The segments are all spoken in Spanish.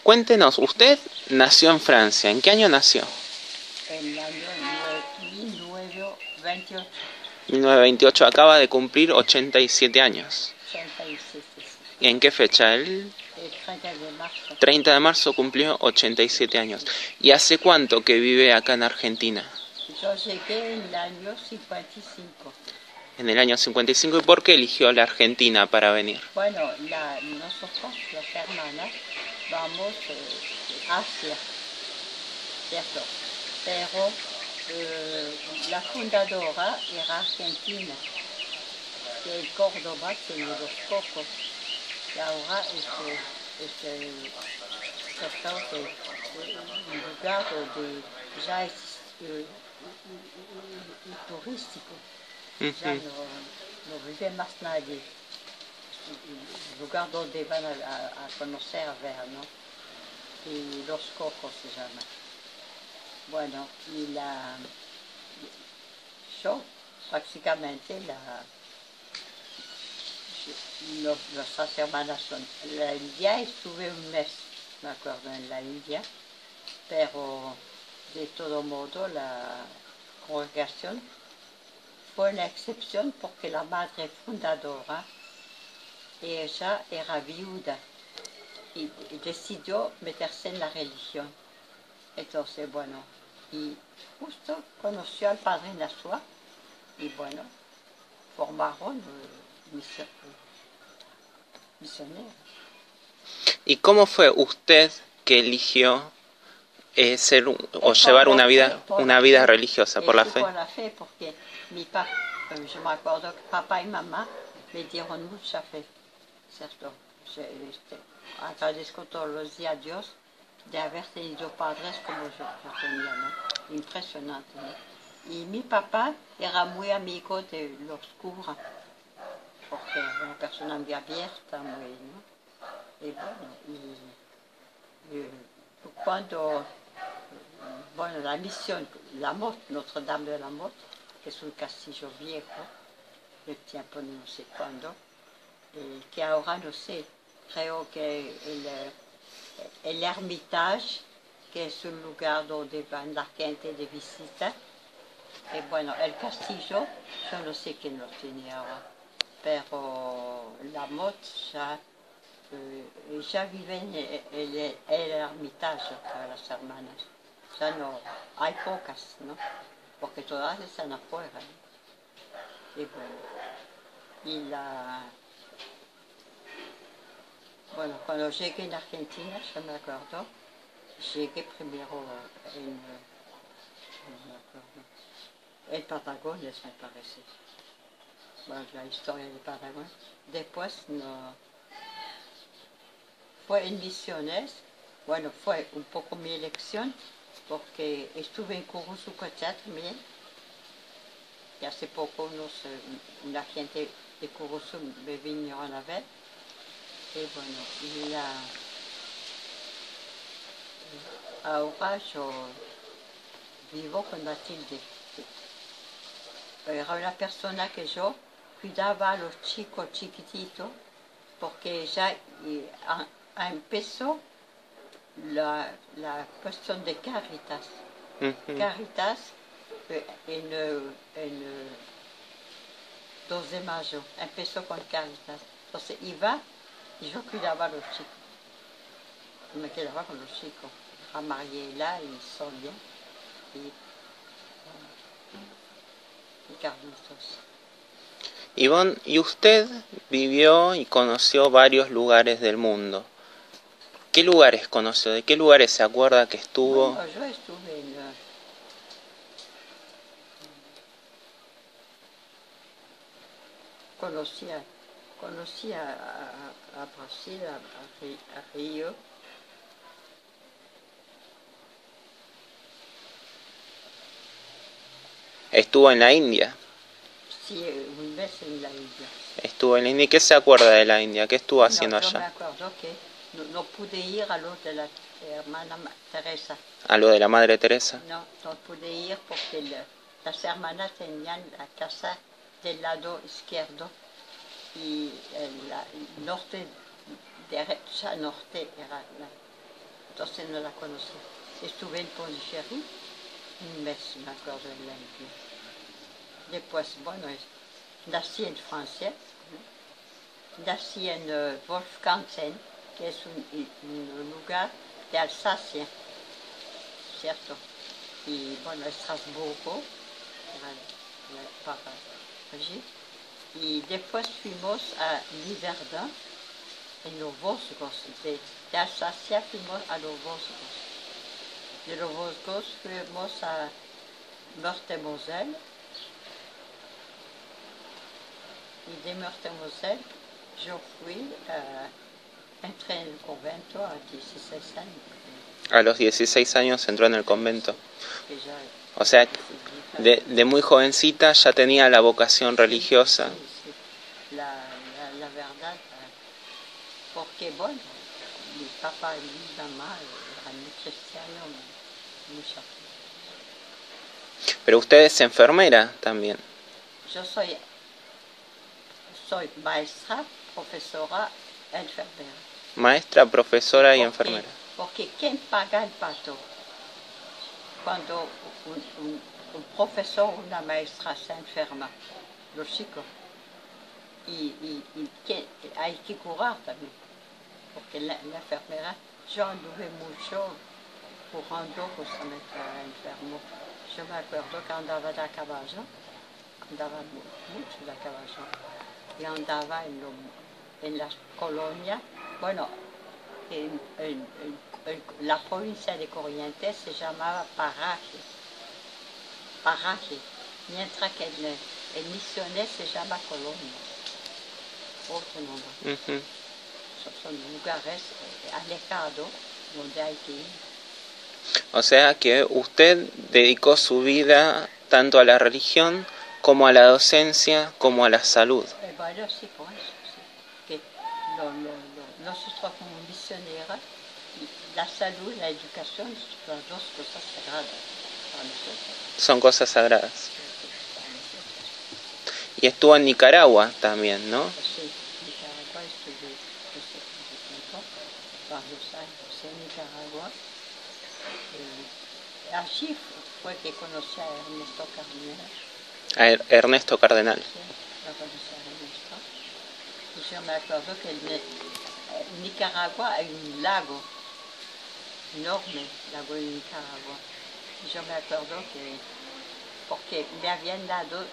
Cuéntenos, usted nació en Francia. ¿En qué año nació? En el año 1928. 1928. Acaba de cumplir 87 años. 87, sí. ¿En qué fecha? El El 30 de marzo. 30 de marzo cumplió 87 años. ¿Y hace cuánto que vive acá en Argentina? Yo llegué en el año 55. En el año 55. ¿Y por qué eligió la Argentina para venir? Bueno, nosotros, las hermanas, vamos a Asia, ¿cierto? Pero la fundadora era argentina, que en Córdoba tiene los cocos, y ahora un lugar donde ya es turístico, ya no vive más nadie. Un lugar donde van a conocer, a ver, ¿no? Y Los Cocos se llama. Bueno, y yo prácticamente nuestras hermanas son. En la India estuve un mes, me acuerdo, en la India, pero de todo modo la congregación fue una excepción porque la madre fundadora, ella era viuda y decidió meterse en la religión. Entonces, bueno, y justo conoció al padre Nasua y bueno, formaron misioneros. ¿Y cómo fue usted que eligió llevar una vida religiosa? ¿Por la fe? Por la fe, porque mi papá, yo me acuerdo que papá y mamá me dieron mucha fe, ¿cierto? Agradezco todos los días a Dios de haber tenido padres como yo tenía, ¿no? Impresionante, ¿no? Y mi papá era muy amigo de los curas, porque era una persona muy abierta, muy, ¿no? Y bueno, cuando, bueno, la misión, la Motte, Notre-Dame de la Motte, que es un castillo viejo, del tiempo no sé cuándo, que ahora no sé, creo que el Hermitage, que es un lugar donde van la gente de visita. Y bueno, el castillo, yo no sé quién lo tiene ahora, pero la Motte ya vive en el Hermitage para las hermanas. Ya no, hay pocas, ¿no? Porque todas están afuera, ¿no? Y bueno, bueno, cuando llegué en Argentina, yo me acuerdo, llegué primero en Patagones, me parece. Bueno, la historia de Patagones. Después fue en Misiones. Bueno, fue un poco mi elección, porque estuve en Curuzucochá también. Y hace poco una gente de Curuzú me vinieron a ver. Y bueno, ahora yo vivo con Matilde. Era una persona que yo cuidaba a los chicos chiquititos, porque ella empezó la cuestión de Caritas. Caritas en 2 de mayo, empezó con Caritas. Entonces iba y yo cuidaba a los chicos. Me quedaba con los chicos, a Mariela y Sonia y Carlitos. Ivonne, ¿y usted vivió y conoció varios lugares del mundo? ¿Qué lugares conoció? ¿De qué lugares se acuerda que estuvo? Bueno, yo estuve conocí a Brasil, a Río. ¿Estuvo en la India? Sí, un mes en la India. Estuvo en la India. ¿Y qué se acuerda de la India? ¿Qué estuvo haciendo Yo me allá? acuerdo que no pude ir a lo de la hermana Teresa. ¿A lo de la Madre Teresa? No pude ir porque las hermanas tenían la casa del lado izquierdo y el norte, derecha norte era entonces no la conocí. Estuve en Pondicherry un mes, me acuerdo en la India. Después, bueno, nací en Francia, nací en Wolfgantzen, que es un lugar de Alsacia, ¿cierto? Y bueno, Estrasburgo, para allí. Y después fuimos a Liverdun, en los Vosgos, de Alsacia fuimos a los Vosgos. De los Vosgos fuimos a Meurthe-et-Moselle, y de Meurthe-et-Moselle yo fui entré en el convento a 16 años. A los 16 años entró en el convento. Que ya, O sea, de muy jovencita ya tenía la vocación religiosa. sí, sí. La verdad, porque bueno, mi papá y mi mamá eran muy cristianos, mucho. Pero usted es enfermera también. Yo soy maestra, profesora, enfermera. Maestra, profesora y enfermera. Porque ¿quién paga el pato? Cuando un profesor o una maestra se enferma, los chicos, y hay que curar también. Porque la enfermera, yo anduve mucho curando justamente a enfermo. Yo me acuerdo que andaba de a caballo, andaba mucho de a caballo, y andaba en las colonias. Bueno, la provincia de Corrientes se llamaba Paraje, mientras que el Misiones se llama Colonia, otro nombre. Son lugares alejados donde hay que ir. O sea que usted dedicó su vida tanto a la religión como a la docencia como a la salud. Bueno, sí, por eso, sí. Que nosotros como misioneros, la salud y la educación son dos cosas sagradas para nosotros. Son cosas sagradas. Y estuvo en Nicaragua también, ¿no? Sí, Nicaragua estuve varios años en Nicaragua. Allí fue que conocí a Ernesto Cardenal. A Ernesto Cardenal. Sí, lo conocí a Ernesto. Y yo me acuerdo que en Nicaragua hay un lago enorme, lago de Nicaragua. Y yo me acuerdo que, porque me habían dado,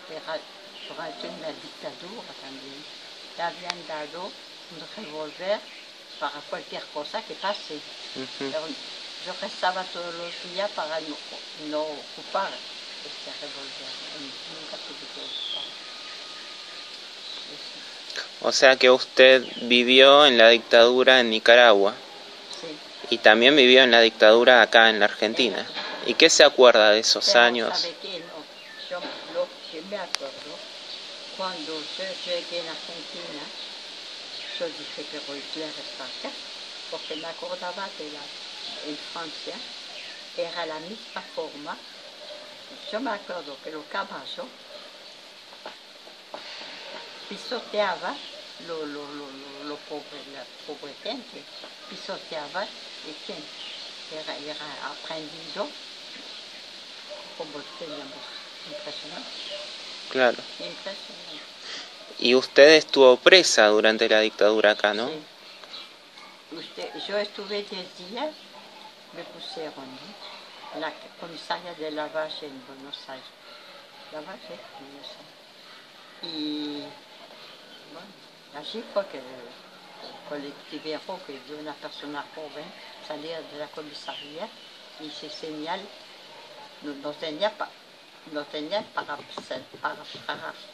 durante una dictadura también, me habían dado un revólver para cualquier cosa que pase. Pero yo rezaba todos los días para no ocupar este revólver. Nunca tuve que ocupar. O sea que usted vivió en la dictadura en Nicaragua. Sí. Y también vivió en la dictadura acá en la Argentina. ¿Y qué se acuerda de esos Pero años? ¿sabe qué? No, yo lo que me acuerdo, cuando yo llegué en Argentina, yo dije que voy a regresar, porque me acordaba de en Francia, era la misma forma. Yo me acuerdo que los caballos pisoteaban la pobre gente, pisoteaban y quien era aprendido, como teníamos, impresionante. Claro. Impresionante. Y usted estuvo presa durante la dictadura acá, ¿no? Sí. Yo estuve 10 días, me pusieron, ¿no? En la comisaria de Lavalle en Buenos Aires. Lavalle, Buenos Aires. Y bueno, allí fue que el colectivero, que de una persona joven, salía de la comisaría y se señal, no tenía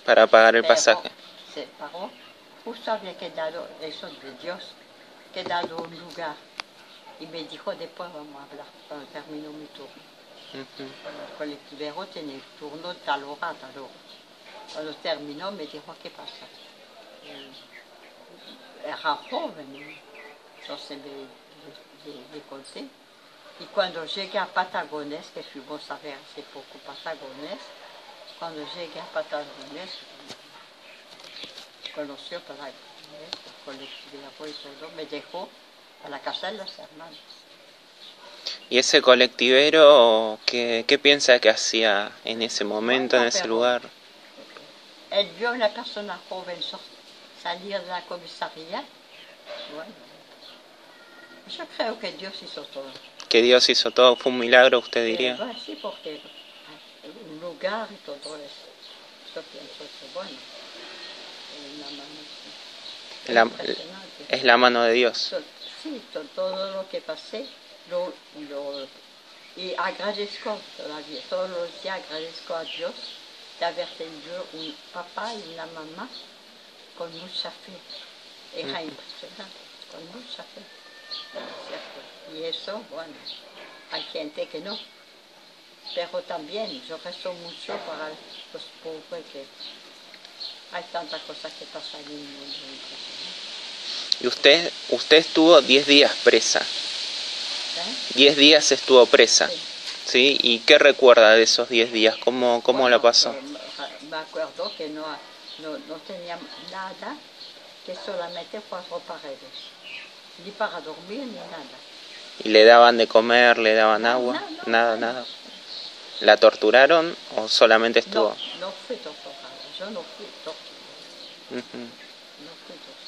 para pagar el pasaje. Se paró, justo había quedado, eso de Dios, quedado un lugar. Y me dijo, después vamos a hablar, cuando terminó mi turno. El colectivero tenía el turno de tal hora a tal hora. Cuando terminó me dijo, ¿qué pasa? Era joven, entonces le conté. Y cuando llegué a Patagones, que fuimos a ver hace poco Patagones, cuando llegué a Patagones, conoció Patagones, el colectivero y todo, me dejó a la casa de los hermanos. ¿Y ese colectivero qué piensa que hacía en ese momento, Bueno, en ese pero lugar? él vio a una persona joven salir de la comisaría. Bueno, yo creo que Dios hizo todo. Que Dios hizo todo, fue un milagro, usted diría. Bueno, sí, porque un lugar y todo eso. Yo pienso que, bueno, una mano La- impresionante. es la mano de Dios. Sí, todo lo que pasé, y agradezco todavía, todos los días agradezco a Dios de haber tenido un papá y una mamá con mucha fe. Era impresionante, con mucha fe. ¿Cierto? Y eso, bueno, hay gente que no. Pero también yo rezo mucho para los pobres, que hay tantas cosas que pasan en el mundo. Y usted estuvo 10 días presa. 10 días estuvo presa. Sí. ¿Sí? ¿Y qué recuerda de esos 10 días? ¿Cómo Bueno, la pasó? me acuerdo que no tenía nada, que solamente 4 paredes. Ni para dormir ni nada. ¿Y le daban de comer, le daban agua? Nada. Nada. ¿La torturaron o solamente estuvo? No fui torturada. Yo no fui torturada. Ujú. No fui torturada.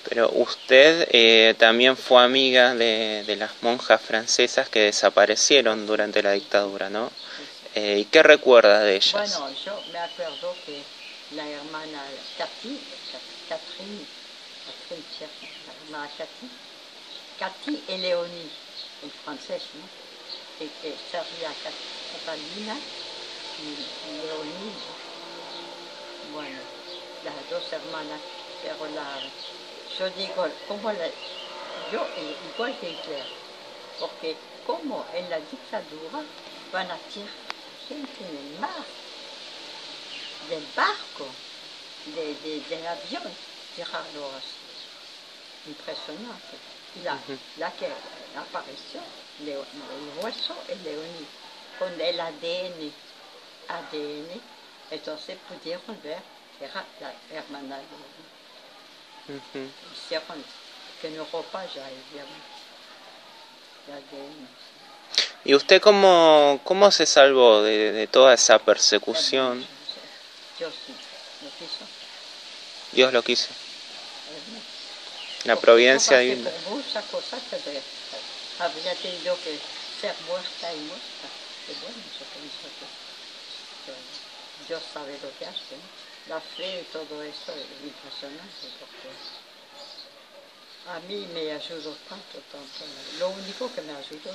Pero usted también fue amiga de las monjas francesas que desaparecieron durante la dictadura, ¿no? ¿Y qué recuerda de ellas? Bueno, yo me acuerdo que la hermana Cathy, la hermana Cathy y Léonie, en francés, ¿no? Que servía Catalina y Léonie. Bueno, las dos hermanas, pero yo digo, yo igual que Hitler, porque como en la dictadura van a tirar gente en el mar, del barco, del avión, tirarlo así. Impresionante. Y la que apareció, el hueso es Leonie, con el ADN, entonces pudieron ver que era la hermana Leonie. Hicieron que en Europa ya había el ADN. ¿Y usted cómo se salvó de toda esa persecución? Dios lo quiso. Dios lo quiso. La providencia divina. Por muchas cosas que habría tenido que ser muerta y muerta. Y bueno, yo pienso que Dios sabe lo que hace, ¿no? La fe y todo eso es impresionante, porque a mí me ayudó tanto. Lo único que me ayudó,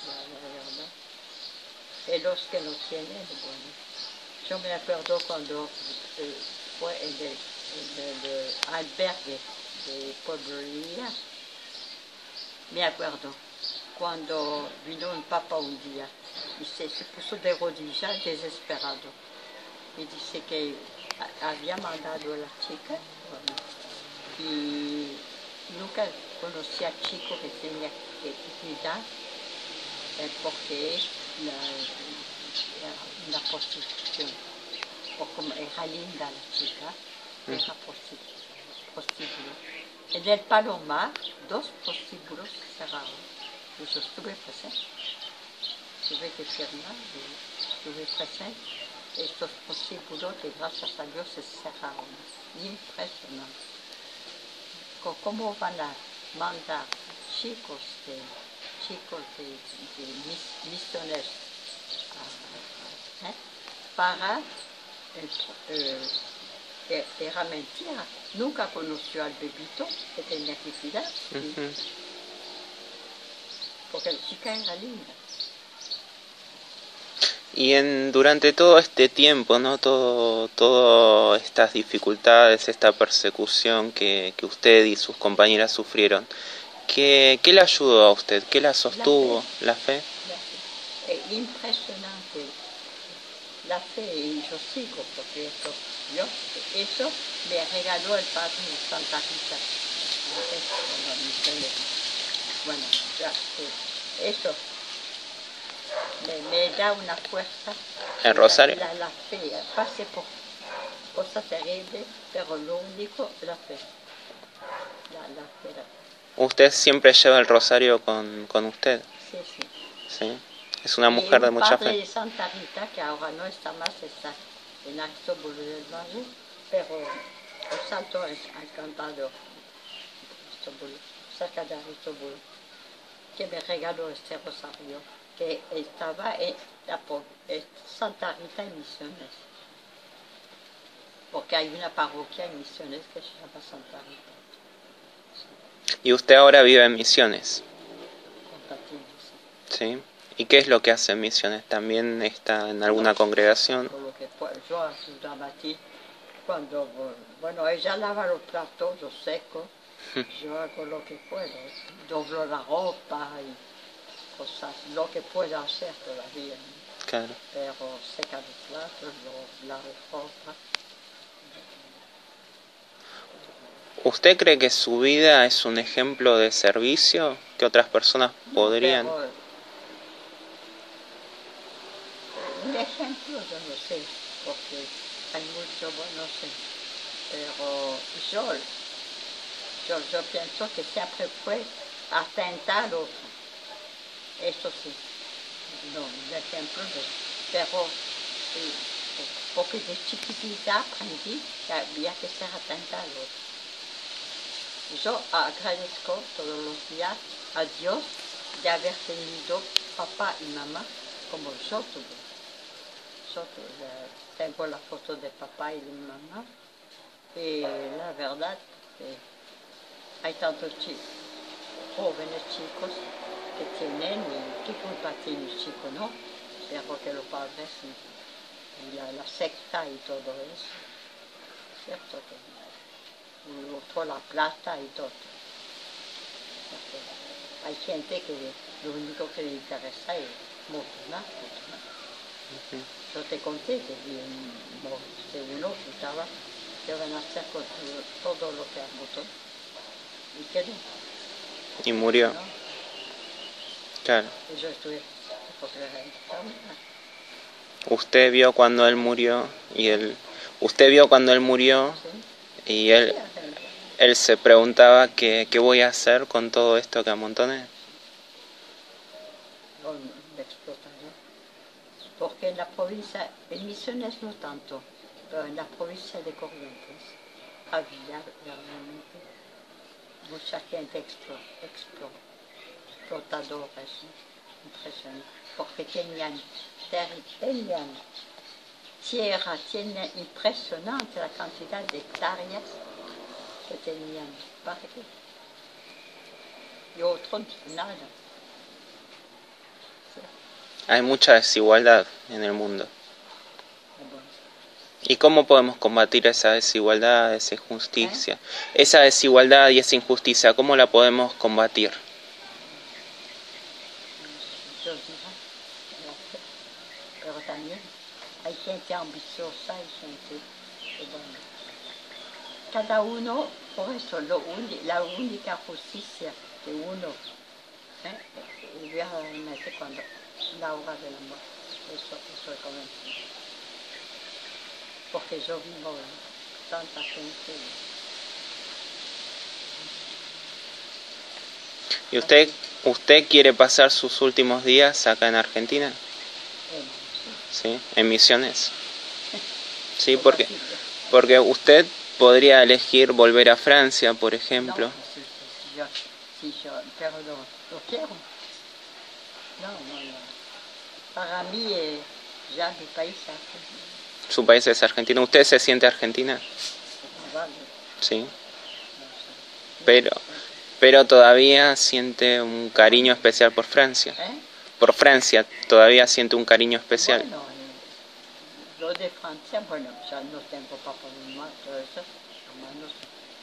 la verdad. Y los que no tienen, bueno. Yo me acuerdo cuando fue en el albergue de Pueblería, me acuerdo, cuando vino un papa un día y se puso de rodillas desesperado y dice que había mandado a la chica, bueno, y nunca conocía al chico que tenía que cuidar porque era una prostitución, o como era linda la chica, era prostíbulo. En el Palomar, 2 prostíbulos cerraron. Y yo estuve presente. Tuve que firmar y estuve presente. Estos prostíbulos que gracias a Dios se cerraron. Impresionante. ¿Cómo van a mandar chicos de misioneros para era mentira? Nunca conoció al bebito que tenía que cuidar, porque la chica era linda. Y durante todo este tiempo, ¿no? Todas estas dificultades, esta persecución que usted y sus compañeras sufrieron, ¿qué le ayudó a usted? ¿Qué la sostuvo? ¿La fe? Impresionante. La fe, y yo sigo, porque eso me regaló el padre de Santa Rita. Bueno, eso me da una fuerza. ¿En Rosario? La fe, pasé por cosas terribles, pero lo único, la fe. La fe. ¿Usted siempre lleva el rosario con usted? Sí, sí. ¿Sí? Es una mujer de mucha padre fe. de Santa Rita, que ahora no está más, está en Aristóbulo del Valle, pero el santo es encantador, Aristóbulo, cerca de Aristóbulo, que me regaló este rosario, que estaba en Santa Rita en Misiones, porque hay una parroquia en Misiones que se llama Santa Rita. Y usted ahora vive en Misiones, Compatible, sí. ¿sí? ¿Y qué es lo que hace en Misiones? ¿También está en alguna congregación? Con lo que yo ayudo a Matilde cuando, bueno, ella lava los platos, los seco, yo hago lo que puedo, doblo la ropa y cosas, lo que puedo hacer todavía, ¿no? Claro. Pero seca los platos, la ropa. ¿Usted cree que su vida es un ejemplo de servicio que otras personas podrían? Pero, un ejemplo yo no sé, porque hay mucho, bueno, no sé, pero yo pienso que siempre fue atentar al otro, eso sí, no, un ejemplo, pero porque de chiquitita aprendí que había que ser atenta al otro. Yo agradezco todos los días a Dios de haber tenido papá y mamá como yo tuve. Tengo la foto de papá y de mamá y la verdad hay tantos jóvenes chicos que tienen y qué culpa tiene el chico, ¿no? Pero que los padres y la secta y todo eso, cierto que y otro la plata y todo. Hay gente que lo único que le interesa es motonar. Yo te conté que uno que estaba, que van a hacer con todo lo que agotó. Y quedó. Y murió. ¿No? Claro. Y yo estuve, porque Usted vio cuando él murió usted vio cuando él murió ¿sí? y él se preguntaba qué voy a hacer con todo esto que amontoné. Con la explotación. Porque en la provincia, en Misiones no tanto, pero en la provincia de Corrientes había realmente mucha gente explotadores, impresionante, porque tenían tierra, tienen impresionante la cantidad de hectáreas que tenían, parque, y otros nada. Hay mucha desigualdad en el mundo. ¿Y cómo podemos combatir esa desigualdad, esa injusticia? Esa desigualdad y esa injusticia, ¿cómo la podemos combatir? Yo diría, pero también hay gente ambiciosa y gente bueno. Cada uno, por eso, la única justicia de uno, y realmente cuando la hora de la muerte, eso es como porque yo vivo tanta gente. ¿Y usted quiere pasar sus últimos días acá en Argentina? Sí, en Misiones. Sí, porque usted podría elegir volver a Francia, por ejemplo. No, pero lo quiero. No. Para mí, ya mi país es Argentina. Su país es Argentina. ¿Usted se siente argentina? Vale. Sí. Pero todavía siente un cariño especial por Francia. Por Francia todavía siente un cariño especial. Bueno, lo de Francia, bueno, ya no tengo papá ni mamá, todo eso, hermanos,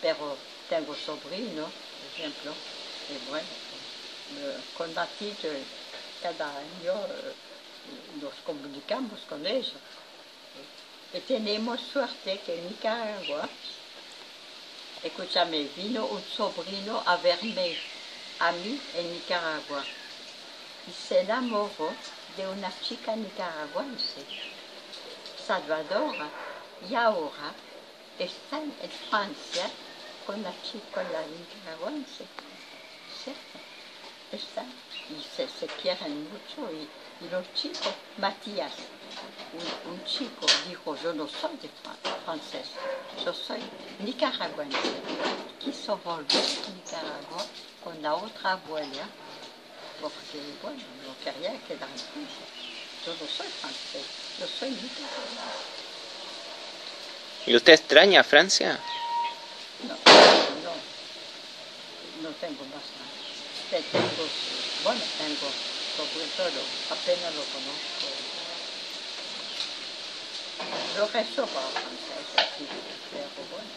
pero tengo sobrinos, por ejemplo, y bueno, con Matilde cada año nos comunicamos con ellos. Y tenemos suerte que en Nicaragua, escúchame, vino un sobrino a verme a mí en Nicaragua y se enamoró de una chica nicaragüense, Salvador, y ahora está en Francia con la nicaragüense. cierto. Está, y se quieren mucho. Y los chicos, Matías, un chico, dijo, yo no soy francés, yo soy nicaragüense. Quiso volver a Nicaragua con la otra abuela, porque, bueno, no quería quedar en Francia. Yo no soy francés, yo soy nicaragüense. ¿Y usted extraña Francia? No, no tengo más nada. Tengo, sobre todo, apenas lo conozco. Lo rezo para francés, así, pero bueno,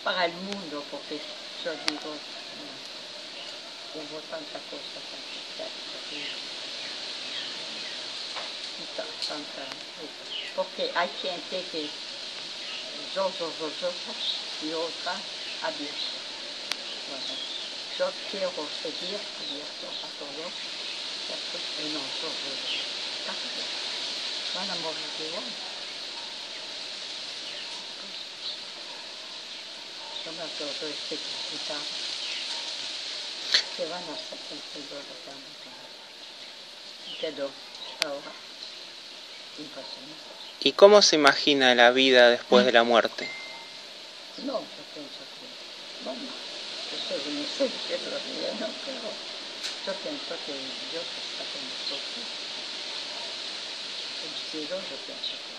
para el mundo, porque yo digo, hubo tanta cosa, porque hay gente que yo, y otra abierto. Bueno, yo quiero seguir abierto a todos, y no, van a morir igual. Yo me acuerdo este hospital que van a hacer el y quedó ahora impresionante. ¿Y cómo se imagina la vida después de la muerte? No, yo pienso que, bueno, eso no sé qué es lo que no, pero yo pienso que Dios está con nosotros. El cielo, yo pienso que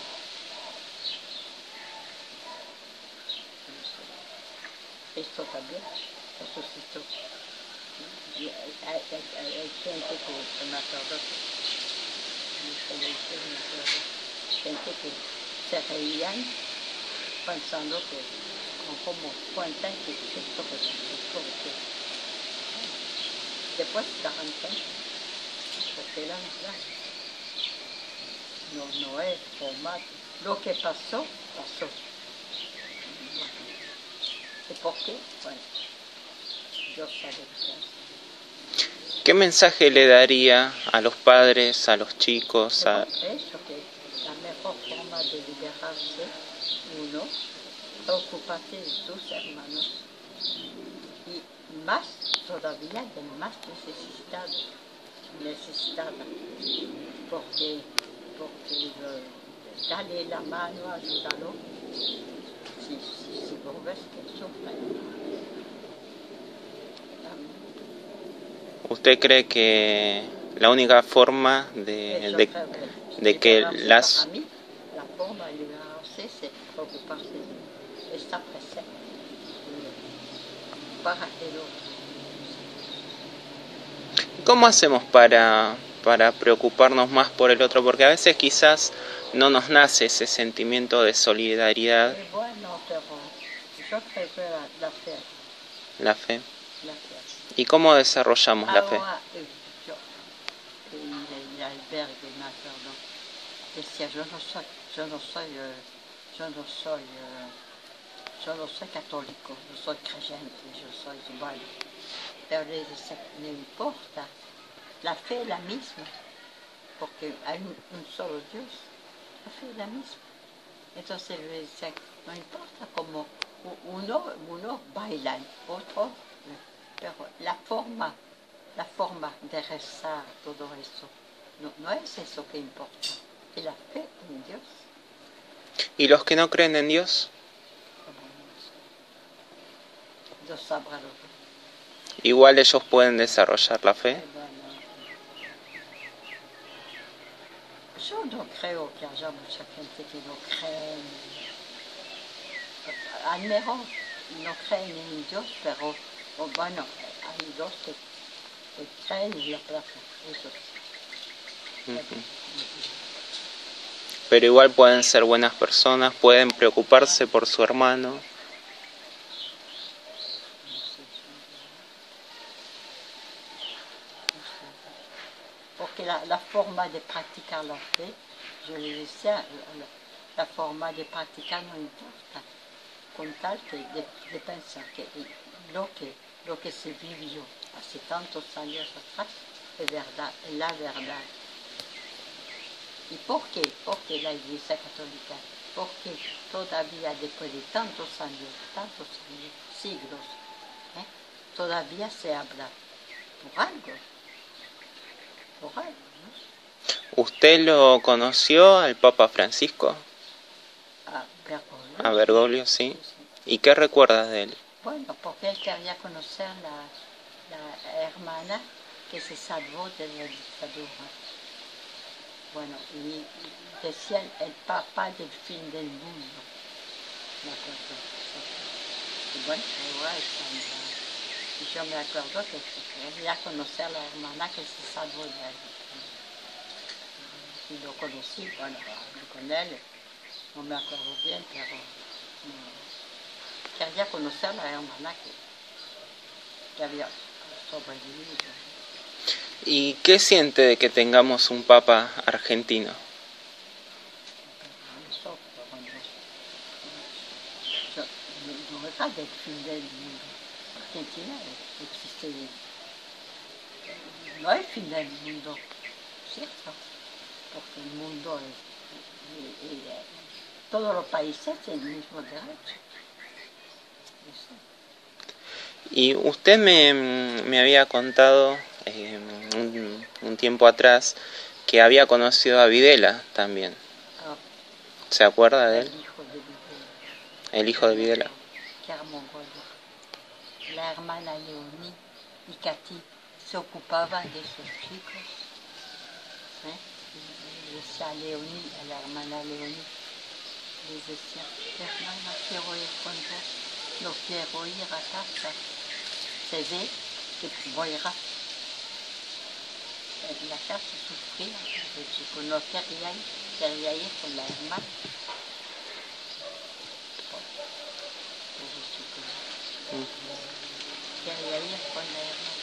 esto también resucitó. Hay gente que me acuerdo, gente que se reían pensando que, como cuentan que esto resucitó, que después estaban porque la verdad no es formal. Lo que pasó, pasó. ¿Y por qué? Bueno, Dios sabe qué. ¿Qué mensaje le daría a los padres, a los chicos? Eso, que la mejor forma de liberarse, uno, preocuparte de tus hermanos y más todavía de más necesitada, porque dale la mano, ayúdalo, si vos ves que sufren. ¿Usted cree que la única forma de que las... Para mí, la forma de liberarse es preocuparse de estar presente para el otro. ¿Cómo hacemos para preocuparnos más por el otro? Porque a veces quizás no nos nace ese sentimiento de solidaridad. Bueno, pero yo creo que la fe. La fe. La fe. ¿Y cómo desarrollamos la fe? Ahora, yo, el albergue me acuerdo, decía, yo no soy católico, yo soy creyente, yo soy bueno. Pero le decía, no importa, la fe es la misma, porque hay un solo Dios, la fe es la misma. Entonces le decía, no importa cómo uno baila, otro, pero la forma de rezar, todo eso, no es eso que importa, es la fe en Dios. ¿Y los que no creen en Dios? Dios sabrá lo que. Igual ellos pueden desarrollar la fe. Yo no creo que haya mucha gente que no cree. A lo mejor no creen en Dios, pero bueno, hay dos que creen en la plaza, eso sí. Pero igual pueden ser buenas personas, pueden preocuparse por su hermano. Porque la forma de practicar la fe, yo le decía, la forma de practicar no importa, con tal que de pensar que lo que se vivió hace tantos años atrás es verdad, es la verdad. ¿Y por qué? Porque la Iglesia Católica, porque todavía después de tantos años, siglos, todavía se habla por algo, ¿no? ¿Usted lo conoció al Papa Francisco? A Bergoglio. A Bergoglio, sí. Sí, sí. ¿Y qué recuerdas de él? Bueno, porque él quería conocer la hermana que se salvó de la dictadura. Bueno, y decía el Papa del fin del mundo. Me acuerdo. Y bueno, ahora está en la... Y yo me acuerdo que quería conocer a la hermana que se salvó de la dictadura. Y lo conocí, bueno, hablé con él, no me acuerdo bien, pero quería conocer a la hermana que había sobrevivido. ¿Y qué siente de que tengamos un Papa argentino? Eso, no es del fin del mundo. Argentina existe, no es el fin del mundo, ¿cierto? Porque el mundo todos los países tienen el mismo derecho. Eso. Y usted me había contado un tiempo atrás que había conocido a Videla también. Ah, ¿Se acuerda de el él? hijo de Videla. El hijo de Videla. Que era mongolo. La hermana Leonie y Katy se ocupaban de esos chicos. Y decía a Leonie, a la hermana Leonie, les decía, hermana, quiero ir con vos, no quiero ir a casa. Se ve que voy a ir en la casa sufría, el chico no quería ir con la hermana. Quería ir con la hermana.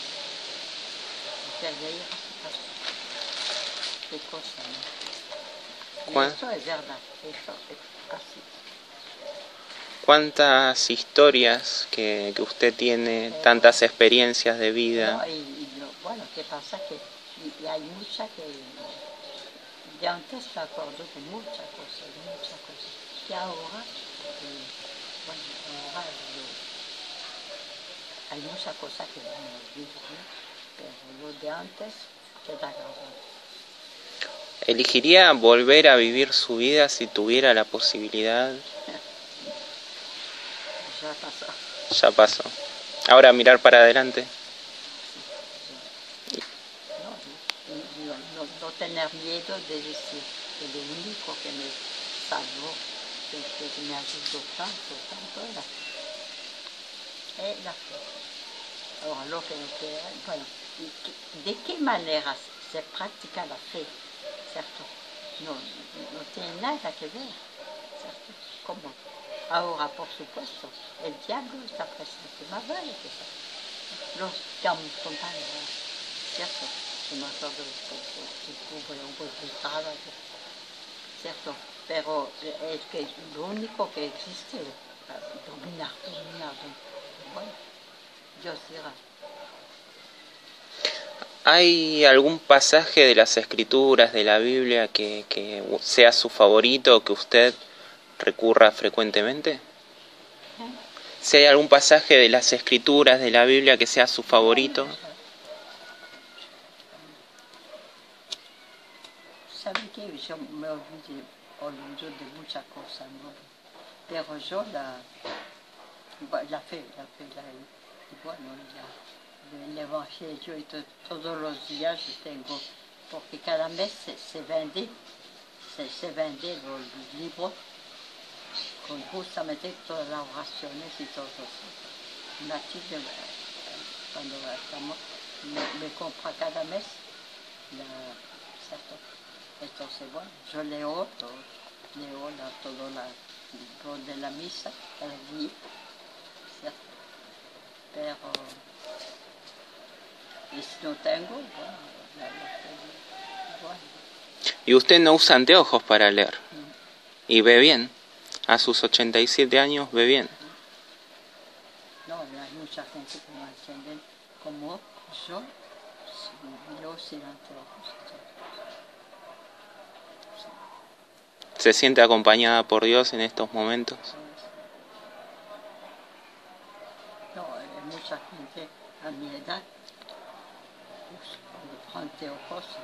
Quería ir a su casa. Qué cosa, ¿no? Y eso es verdad, eso es así. ¿Cuántas historias que usted tiene, tantas experiencias de vida? No, bueno, ¿qué pasa? Que y hay muchas que... De antes me acuerdo de muchas cosas, que ahora, bueno, ahora hay muchas cosas que no me olvido, ¿no? Pero lo de antes queda grabado. ¿Elegiría volver a vivir su vida si tuviera la posibilidad? Ya pasó. Ya pasó. Ahora mirar para adelante. No tener miedo de decir que lo único que me salvó, que me ayudó tanto era la fe. Ahora lo que bueno, ¿de qué manera se practica la fe? ¿Cierto? No tiene nada que ver, ¿cierto? ¿Cómo? Ahora, por supuesto, el diablo está presente, más vale que ça. Los llaman spontáneos, ¿cierto? Que no todo cubre un poco de trabajo, ¿cierto? Pero es que lo único que existe es dominar. Bueno, Dios dirá. ¿Hay algún pasaje de las Escrituras, de la Biblia, que sea su favorito o que usted recurra frecuentemente? Si hay algún pasaje de las Escrituras, de la Biblia, que sea su favorito. ¿Sabe qué? Yo me olvido de muchas cosas, ¿no? Pero yo la fe, bueno, el Evangelio y todos los días yo tengo, porque cada mes se vende los libros con justamente todas las oraciones y todo eso. Una chica, cuando estamos, me compra cada mes, ¿cierto? Entonces, bueno, yo leo todo de la misa, cada día, ¿cierto? Pero, y si no tengo, bueno, bueno. ¿Y usted no usa anteojos para leer? ¿Y ve bien? A sus 87 años ve bien. No, hay mucha gente que no entienden como yo sin anteojos. ¿Se siente acompañada por Dios en estos momentos? No, mucha gente a mi edad, pues, cuando frente o cosas,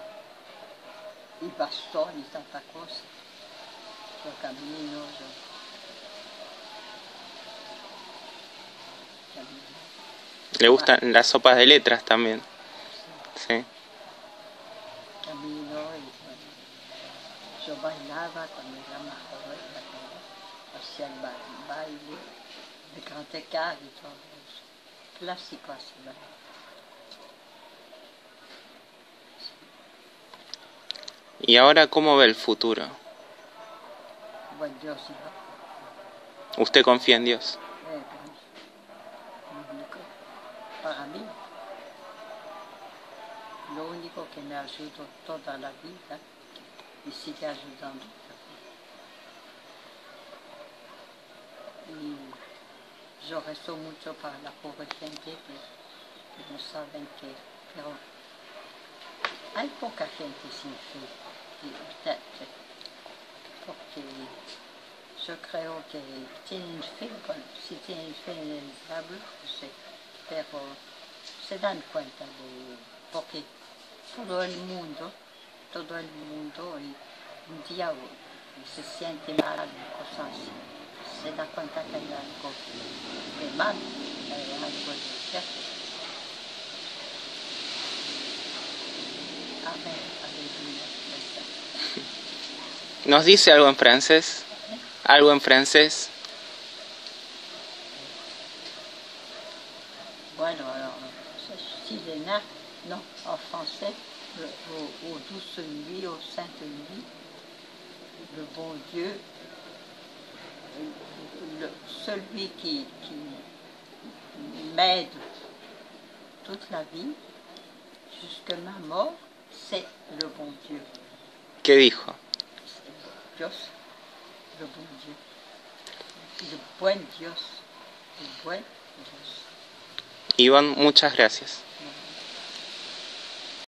y bastón y tanta cosa. Yo camino, yo camino. ¿Le gustan las sopas de letras también? Sí. Camino y bueno, yo bailaba cuando era más joven, hacía el baile de Grand Écart y todo eso. Clásico así, ¿verdad? ¿Y ahora cómo ve el futuro? Buen Dios, ¿no? ¿Usted confía en Dios? Lo único, para mí, lo único que me ayudó toda la vida y sigue ayudando. Y yo rezo mucho para la pobre gente que no saben qué, pero hay poca gente sin fe, porque yo creo que tienen fe, bueno, si tienen fe en el diablo, no sé, pero se dan cuenta de, porque todo el mundo, y un día se siente mal, cosas así, se da cuenta que hay algo de mal, que hay algo de cierto. Amén, aleluya. ¿Nos dice algo en francés? ¿Algo en francés? Bueno, alors, si les nains, non, en français, aux douces nuits, aux saintes nuits, le bon Dieu, celui qui m'aide toute la vie, jusqu'à ma mort, c'est le bon Dieu. ¿Qué dijo? Dios, le bon Dieu. Le buen Dios. Le buen Dios. Iván, muchas gracias.